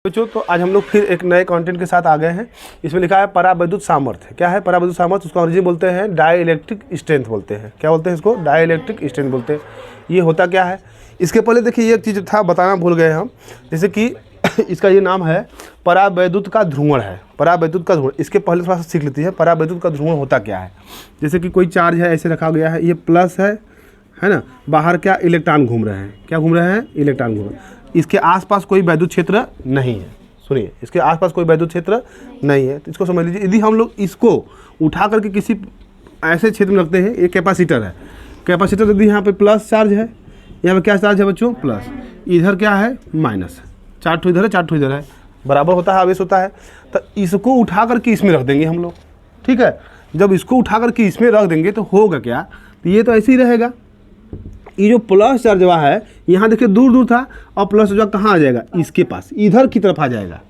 बच्चों तो आज हम लोग फिर एक नए कंटेंट के साथ आ गए हैं। इसमें लिखा है परावैद्युत सामर्थ्य। क्या है परावैद्युत सामर्थ्य? उसको अंग्रेजी बोलते हैं डाइइलेक्ट्रिक स्ट्रेंथ बोलते हैं। क्या बोलते हैं इसको? डाइइलेक्ट्रिक स्ट्रेंथ बोलते हैं। ये होता क्या है? इसके पहले देखिए ये एक चीज़ था बताना भूल गए हम, जैसे कि इसका ये नाम है परावैद्युत का ध्रुवण है। परावैद्युत का ध्रुवण, इसके पहले थोड़ा सा सीख लेती है परावैद्युत का ध्रुवण होता क्या है। जैसे कि कोई चार्ज है, ऐसे रखा गया है, ये प्लस है ना, बाहर क्या इलेक्ट्रॉन घूम रहे हैं, क्या घूम रहे हैं? इलेक्ट्रॉन घूम रहे हैं। इसके आसपास कोई वैद्युत क्षेत्र नहीं है। सुनिए, इसके आसपास कोई वैद्युत क्षेत्र नहीं है, तो इसको समझ लीजिए। यदि हम लोग इसको उठा करके किसी ऐसे क्षेत्र में रखते हैं, एक कैपेसिटर है, कैपेसिटर यदि यहाँ पे प्लस चार्ज है, यहाँ पे क्या चार्ज है बच्चों? प्लस, इधर क्या है? माइनस। चार ठो इधर है, चार ठो इधर है, बराबर होता है, आवेश होता है। तो इसको उठा करके इसमें रख देंगे हम लोग, ठीक है। जब इसको उठा करके इसमें रख देंगे तो होगा क्या? तो ये तो ऐसे ही रहेगा। ये जो प्लस चार्ज है यहाँ देखिए दूर दूर था, और प्लस चार्ज कहाँ आ जाएगा? इसके पास, इधर की तरफ आ जाएगा।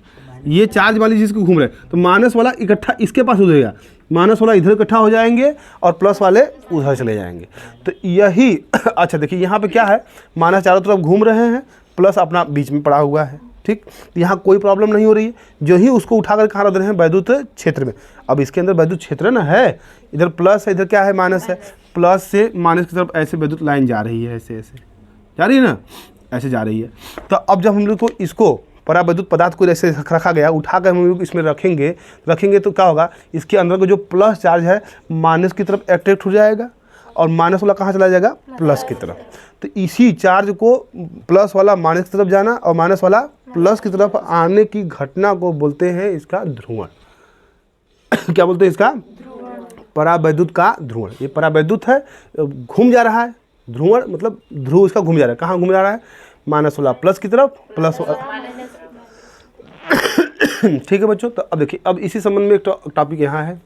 ये चार्ज वाली जिसको घूम रहे हैं, तो माइनस वाला इकट्ठा इसके पास हो जाएगा, माइनस वाला इधर इकट्ठा हो जाएंगे और प्लस वाले उधर चले जाएंगे। तो यही अच्छा देखिए यहाँ पे क्या है, माइनस चारों तरफ घूम रहे हैं, प्लस अपना बीच में पड़ा हुआ है, ठीक। तो यहाँ कोई प्रॉब्लम नहीं हो रही है। जो ही उसको उठाकर कहाँ रख रहे हैं? वैद्युत क्षेत्र में। अब इसके अंदर वैद्युत क्षेत्र ना है, इधर प्लस है, इधर क्या है? माइनस है। प्लस से माइनस की तरफ ऐसे वैद्युत लाइन जा रही है, ऐसे ऐसे जा रही है ना, ऐसे जा रही है। तो अब जब हम लोग को इसको परावैद्युत पदार्थ को ऐसे रखा गया, उठाकर हम लोग इसमें रखेंगे तो क्या होगा? इसके अंदर का जो प्लस चार्ज है माइनस की तरफ अट्रैक्ट हो जाएगा, और माइनस वाला कहाँ चला जाएगा? प्लस की तरफ। तो इसी चार्ज को प्लस वाला माइनस की तरफ जाना और माइनस वाला प्लस की तरफ आने की घटना को बोलते हैं इसका ध्रुवण। क्या बोलते हैं इसका? परावैद्युत का ध्रुवण। ये परावैद्युत है, घूम जा रहा है। ध्रुवण मतलब ध्रुव इसका घूम जा रहा है। कहाँ घूम जा रहा है? माइनस वाला प्लस की तरफ, प्लस ठीक है बच्चों। तो अब देखिए, अब इसी संबंध में एक टॉपिक यहाँ है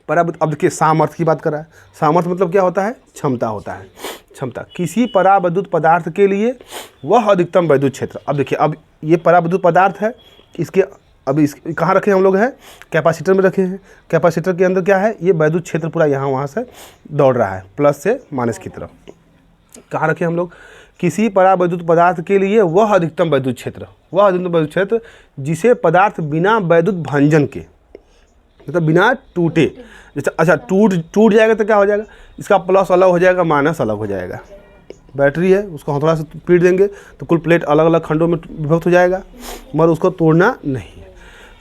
परावैद्युत। अब देखिए सामर्थ्य की बात कर रहा है। सामर्थ्य मतलब क्या होता है? क्षमता होता है। क्षमता किसी परावैद्युत पदार्थ के लिए वह अधिकतम वैद्युत क्षेत्र। अब देखिए, अब ये परावैद्युत पदार्थ है, इसके अभी इस कहाँ रखे हम लोग हैं? कैपेसिटर में रखे हैं। कैपेसिटर के अंदर क्या है? ये वैद्युत क्षेत्र पूरा यहाँ वहाँ से दौड़ रहा है, प्लस से माइनस की तरफ। कहाँ रखे हम लोग? किसी परावैद्युत पदार्थ के लिए वह अधिकतम वैद्युत क्षेत्र, वह अधिकतम वैद्युत क्षेत्र जिसे पदार्थ बिना वैद्युत भंजन के, मतलब बिना टूटे, जैसे अच्छा टूट जाएगा तो क्या हो जाएगा? इसका प्लस अलग हो जाएगा, माइनस अलग हो जाएगा। बैटरी है, उसको हम थोड़ा सा पीट देंगे तो कुल प्लेट अलग अलग खंडों में विभक्त हो जाएगा, मगर उसको तोड़ना नहीं है।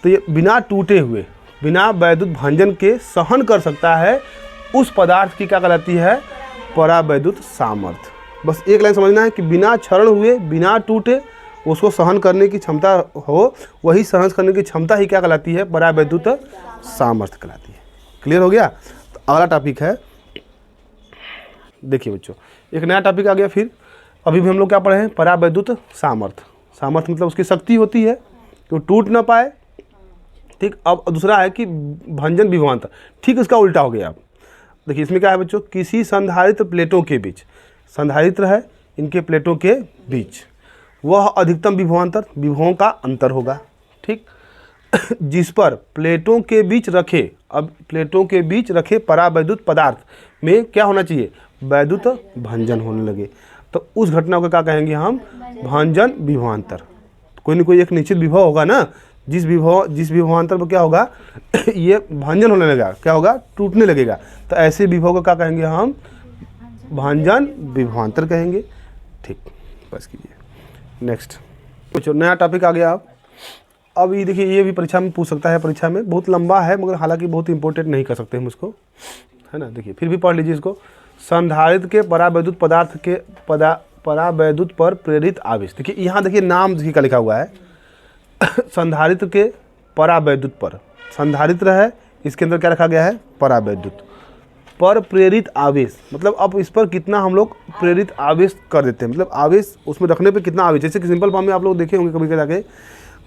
तो ये बिना टूटे हुए, बिना वैद्युत भंजन के सहन कर सकता है, उस पदार्थ की क्या कहलाती है? परावैद्युत सामर्थ्य। बस एक लाइन समझना है कि बिना क्षरण हुए, बिना टूटे उसको सहन करने की क्षमता हो, वही सहन करने की क्षमता ही क्या कहलाती है? परावैद्युत सामर्थ्य कहलाती है। क्लियर हो गया? तो अगला टॉपिक है, देखिए बच्चों एक नया टॉपिक आ गया फिर। अभी भी हम लोग क्या पढ़े हैं? परावैद्युत सामर्थ्य। सामर्थ्य मतलब उसकी शक्ति होती है कि वो टूट ना पाए, ठीक। अब दूसरा है कि भंजन विभवांतर, ठीक इसका उल्टा हो गया। अब देखिए इसमें क्या है बच्चों? किसी संधारित्र प्लेटों के बीच, संधारित्र है, इनके प्लेटों के बीच वह अधिकतम विभवांतर, विभवों का अंतर होगा, ठीक, जिस पर प्लेटों के बीच रखे, अब प्लेटों के बीच रखे परावैद्युत पदार्थ में क्या होना चाहिए? वैद्युत भंजन होने लगे। तो उस घटना को क्या कहेंगे हम? भंजन विभवांतर। कोई न कोई एक निश्चित विभव होगा ना, जिस विभवांतर पर क्या होगा? ये भंजन होने लगेगा, क्या होगा? टूटने लगेगा। तो ऐसे विभव को क्या कहेंगे हम? भंजन विभवांतर कहेंगे, ठीक। बस कीजिए, नेक्स्ट कुछ नया टॉपिक आ गया। अब ये देखिए, ये भी परीक्षा में पूछ सकता है। परीक्षा में बहुत लंबा है, मगर हालांकि बहुत इंपॉर्टेंट नहीं कर सकते हम इसको, है ना। देखिए फिर भी पढ़ लीजिए इसको। संधारित्र के परावैद्युत पदार्थ के परावैद्युत पर प्रेरित आवेश। देखिए यहाँ देखिए नाम देखिए का लिखा हुआ है संधारित्र के परावैद्युत पर। संधारित्र है, इसके अंदर क्या रखा गया है? परावैद्युत पर प्रेरित आवेश। मतलब अब इस पर कितना हम लोग प्रेरित आवेश कर देते हैं, मतलब आवेश उसमें रखने पे कितना आवेश। जैसे कि सिंपल फॉर्म में आप लोग देखे होंगे कभी जाके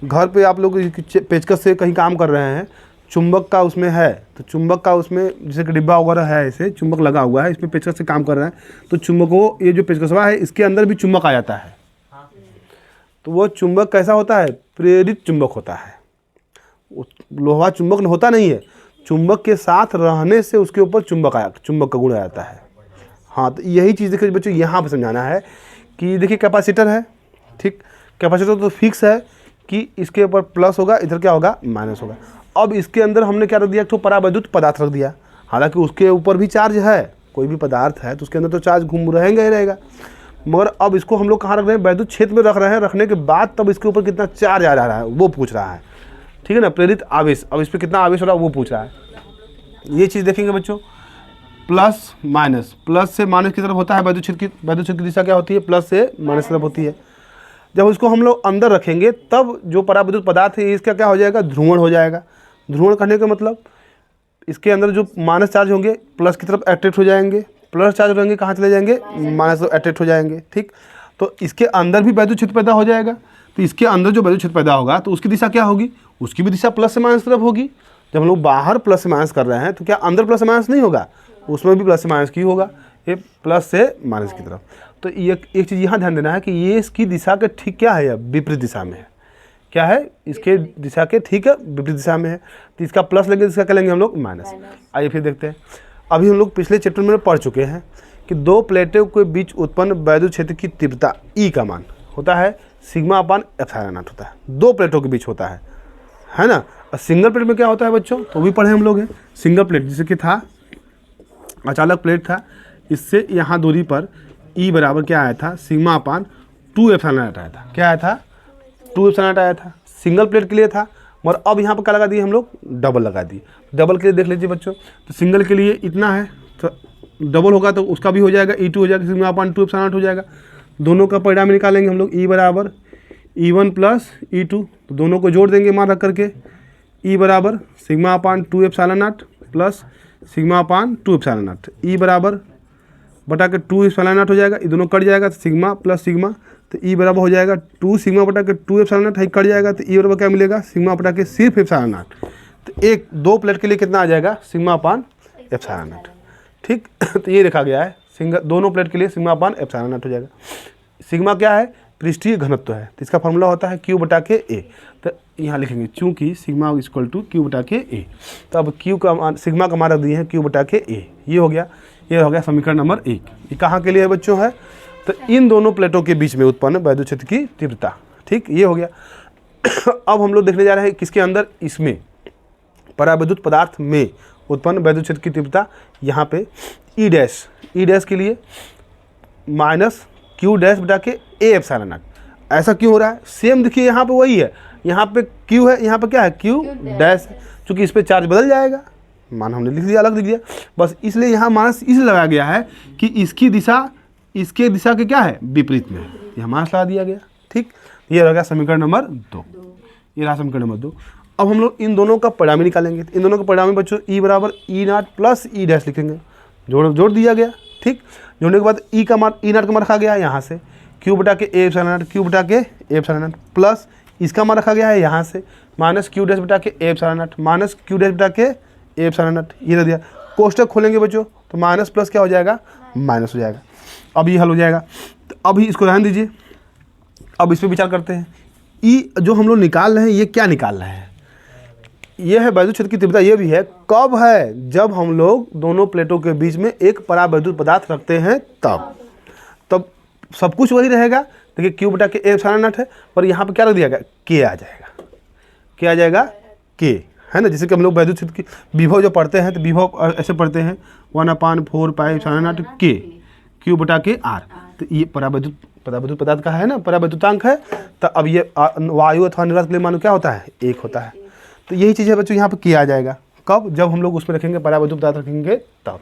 घर पे आप लोग पेचकस से कहीं काम कर रहे हैं, चुंबक का उसमें है, तो चुंबक का उसमें जैसे कि डिब्बा वगैरह है, ऐसे चुंबक लगा हुआ है, इसमें पेचकस से काम कर रहे हैं, तो चुंबक ये जो पेचकसवा है इसके अंदर भी चुंबक आ जाता है। तो वो चुंबक कैसा होता है? प्रेरित चुंबक होता है। लोहा चुंबक होता नहीं है, चुंबक के साथ रहने से उसके ऊपर चुंबक का गुण आ जाता है। हाँ, तो यही चीज़ देखिए बच्चों यहाँ पर समझाना है कि देखिए कैपेसिटर है, ठीक। कैपेसिटर तो फिक्स है कि इसके ऊपर प्लस होगा, इधर क्या होगा माइनस होगा। अब इसके अंदर हमने क्या रख दिया, एक तो परावैद्युत पदार्थ रख दिया, हालांकि उसके ऊपर भी चार्ज है, कोई भी पदार्थ है तो उसके अंदर तो चार्ज घूम रहेंगे ही रहेगा, मगर अब इसको हम लोग कहाँ रख रहे हैं, वैद्युत क्षेत्र में रख रहे हैं। रखने के बाद तब इसके ऊपर कितना चार्ज आ रहा है वो पूछ रहा है, ठीक है ना, प्रेरित आवेश। अब इस पर कितना आवेश हो रहा है वो पूछ रहा है, ये चीज़ देखेंगे बच्चों। प्लस माइनस, प्लस से माइनस की तरफ होता है वैद्युत क्षेत्र की दिशा क्या होती है, प्लस से माइनस की तरफ होती है। जब उसको हम लोग अंदर रखेंगे तब जो परावैद्युत पदार्थ है इसका क्या हो जाएगा, ध्रुवण हो जाएगा। ध्रुवण करने का मतलब इसके अंदर जो माइनस चार्ज होंगे प्लस की तरफ अट्रैक्ट हो जाएंगे, प्लस चार्ज रहेंगे कहाँ चले जाएंगे, माइनस तरफ अट्रैक्ट हो जाएंगे, ठीक। तो इसके अंदर भी वैद्युत क्षेत्र पैदा हो जाएगा। तो इसके अंदर जो वैद्युत क्षेत्र पैदा होगा तो उसकी दिशा क्या होगी, उसकी भी दिशा प्लस से माइनस तरफ होगी। जब हम लोग बाहर प्लस से माइनस कर रहे हैं तो क्या अंदर प्लस से माइनस नहीं होगा, उसमें भी प्लस से माइनस की होगा, ये प्लस से माइनस की तरफ। तो एक चीज़ यहाँ ध्यान देना है कि ये इसकी दिशा के ठीक क्या है, विपरीत दिशा में है। क्या है, इसके दिशा के ठीक है विपरीत दिशा में है। तो इसका प्लस लेंगे, इसका क्या लेंगे हम लोग माइनस। आइए फिर देखते हैं। अभी हम लोग पिछले चैप्टर में पढ़ चुके हैं कि दो प्लेटों के बीच उत्पन्न वैद्युत क्षेत्र की तीव्रता ई का मान होता है सिग्मा अपान एप्सिलॉन नॉट होता है, दो प्लेटों के बीच होता है ना। और सिंगल प्लेट में क्या होता है बच्चों, तो भी पढ़े हम लोग हैं। सिंगल प्लेट जैसे कि था, अचालक प्लेट था, इससे यहाँ दूरी पर ई बराबर क्या आया था, सिग्मा अपान 2 एप्सिलॉन नॉट आया था। क्या आया था, 2 एप्सिलॉन नॉट आया था, सिंगल प्लेट के लिए था। मगर अब यहाँ पर क्या लगा दिए हम लोग, डबल लगा दिए। डबल के लिए देख लीजिए बच्चों, तो सिंगल के लिए इतना है तो डबल होगा तो उसका भी हो जाएगा, E2 हो जाएगा, सिग्मा अपान 2 एप्सिलॉन नॉट हो जाएगा। दोनों का परिणाम निकालेंगे हम लोग, E बराबर E1 प्लस E2, तो दोनों को जोड़ देंगे मान रख करके। E बराबर sigma upon 2 epsilon not plus sigma upon 2 epsilon not, E बराबर बटा के 2 एप्सिलॉन नॉट हो जाएगा, ये दोनों कट जाएगा तो सिग्मा प्लस सिग्मा, तो E बराबर हो जाएगा 2 सिग्मा बटा के 2 एप्सिलॉन नॉट, कट जाएगा तो E बराबर क्या मिलेगा, सिग्मा बटा के सिर्फ एप्सिलॉन नॉट। तो एक दो प्लेट के लिए कितना आ जाएगा, सिग्मा अपान एप्सिलॉन नॉट, ठीक। तो ये लिखा गया है, दोनों प्लेट के लिए सिग्मा अपान एप्सिलॉन नॉट हो जाएगा। सिग्मा क्या है, पृष्ठीय घनत्व है, तो इसका फॉर्मूला होता है Q बटा के A। तो यहाँ लिखेंगे चूँकि सिग्मा इक्वल टू Q बटा के A, तो अब Q का मान, सिग्मा का मान रख दिए हैं Q बटा के A। ये हो गया समीकरण नंबर 1। ये कहाँ के लिए है बच्चों है, तो इन दोनों प्लेटों के बीच में उत्पन्न वैद्युत क्षेत्र की तीव्रता, ठीक, ये हो गया। अब हम लोग देखने जा रहे हैं किसके अंदर, इसमें परावैद्युत पदार्थ में उत्पन्न वैद्युत क्षेत्र की तीव्रता। यहाँ पे ई डैश के लिए माइनस Q डैश बटा के A एप्सिलॉन नॉट। ऐसा क्यों हो रहा है, सेम देखिए यहाँ पे वही है, यहाँ पे Q है, यहाँ पे क्या है Q डैश है, चूँकि इस पर चार्ज बदल जाएगा, मान हमने लिख दिया, अलग लिख दिया बस, इसलिए यहाँ माइनस इसलिए लगाया गया है कि इसकी दिशा इसके दिशा के क्या है विपरीत में, यहाँ माइनस लगा दिया गया, ठीक। ये रह गया समीकरण नंबर 2, ये रहा समीकरण नंबर 2। अब हम लोग इन दोनों का परिणामी निकालेंगे। इन दोनों का परिणामी बच्चों E बराबर E not plus E dash लिखेंगे, जोड़ दिया गया, ठीक। जोड़ने के बाद E का मान, E नॉट का मान रखा गया है यहाँ से Q बटा के A एप्सिलॉन नॉट, Q बटा के A एप्सिलॉन नॉट, प्लस इसका मान रखा गया है यहाँ से माइनस Q डैश बटा के A epsilon not, minus Q dash बटा के A एप्सिलॉन नॉट, ये रह दिया। कोष्टक खोलेंगे बच्चों तो माइनस प्लस क्या हो जाएगा, माइनस हो जाएगा। अब ये हल हो जाएगा, तो अभी इसको ध्यान दीजिए। अब इस पर विचार करते हैं, ई जो हम लोग निकाल रहे हैं ये क्या निकाल रहे हैं, ये है वैद्युत क्षेत्र की तीव्रता। ये भी है कब है, जब हम लोग दोनों प्लेटों के बीच में एक परावैद्युत पदार्थ रखते हैं तब सब कुछ वही रहेगा। देखिए Q बटा के A एप्सिलॉन नॉट है, पर यहाँ पे क्या रख दिया गया, K आ जाएगा, क्या आ जाएगा K, है ना। जैसे कि हम लोग वैद्युत क्षेत्र की विभव जो पढ़ते हैं तो विभव ऐसे पढ़ते हैं 1/4 pi epsilon not K Q बटा के R। तो ये परावैद्युत पदार्थ का है ना, परावैद्युतांक है। तो अब ये वायु अथवा निर्वात के लिए मानो क्या होता है, 1 होता है। तो यही चीज़ है बच्चों, यहाँ पर K आ जाएगा कब, जब हम लोग उसमें रखेंगे परावैद्युत पदार्थ रखेंगे तब।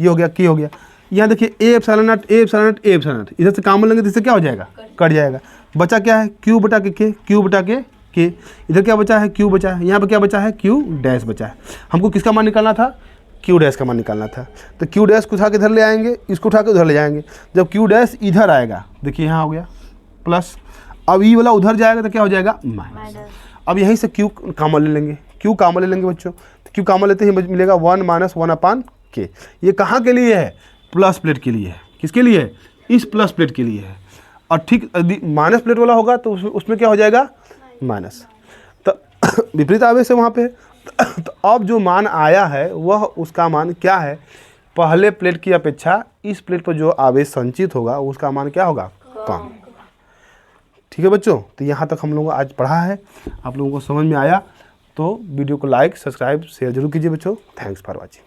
ये हो गया K हो गया। यहाँ देखिए A epsilon not, A epsilon not, A epsilon not, इधर से कॉमन लेंगे तो इससे क्या हो जाएगा, कट जाएगा। बचा क्या है, Q बटा के K, Q बटा के K। इधर क्या बचा है, Q बचा है। यहाँ पर क्या बचा है, Q डैश बचा है। हमको किसका मान निकालना था, Q डैश का मान निकालना था। तो Q डैश को उठा के इधर ले आएंगे, इसको उठा के उधर ले जाएंगे। जब Q डैश इधर आएगा, देखिए यहाँ हो गया प्लस, अब ई वाला उधर जाएगा तो क्या हो जाएगा माइनस। अब यहीं से Q कॉमन ले लेंगे, Q कॉमन ले लेंगे बच्चों। तो Q कॉमन लेते ही मिलेगा 1 माइनस 1/K। ये कहाँ के लिए है, प्लस प्लेट के लिए है। किसके लिए है, इस प्लस प्लेट के लिए है। और ठीक यदि माइनस प्लेट वाला होगा तो उसमें क्या हो जाएगा, माइनस। तो विपरीत आवेश है वहाँ पे। तो अब जो मान आया है वह उसका मान क्या है, पहले प्लेट की अपेक्षा इस प्लेट पर जो आवेश संचित होगा उसका मान क्या होगा, कम। ठीक है बच्चों, तो यहाँ तक हम लोगों को आज पढ़ा है, आप लोगों को समझ में आया तो वीडियो को लाइक, सब्सक्राइब, शेयर जरूर कीजिए बच्चों। Thanks for watching.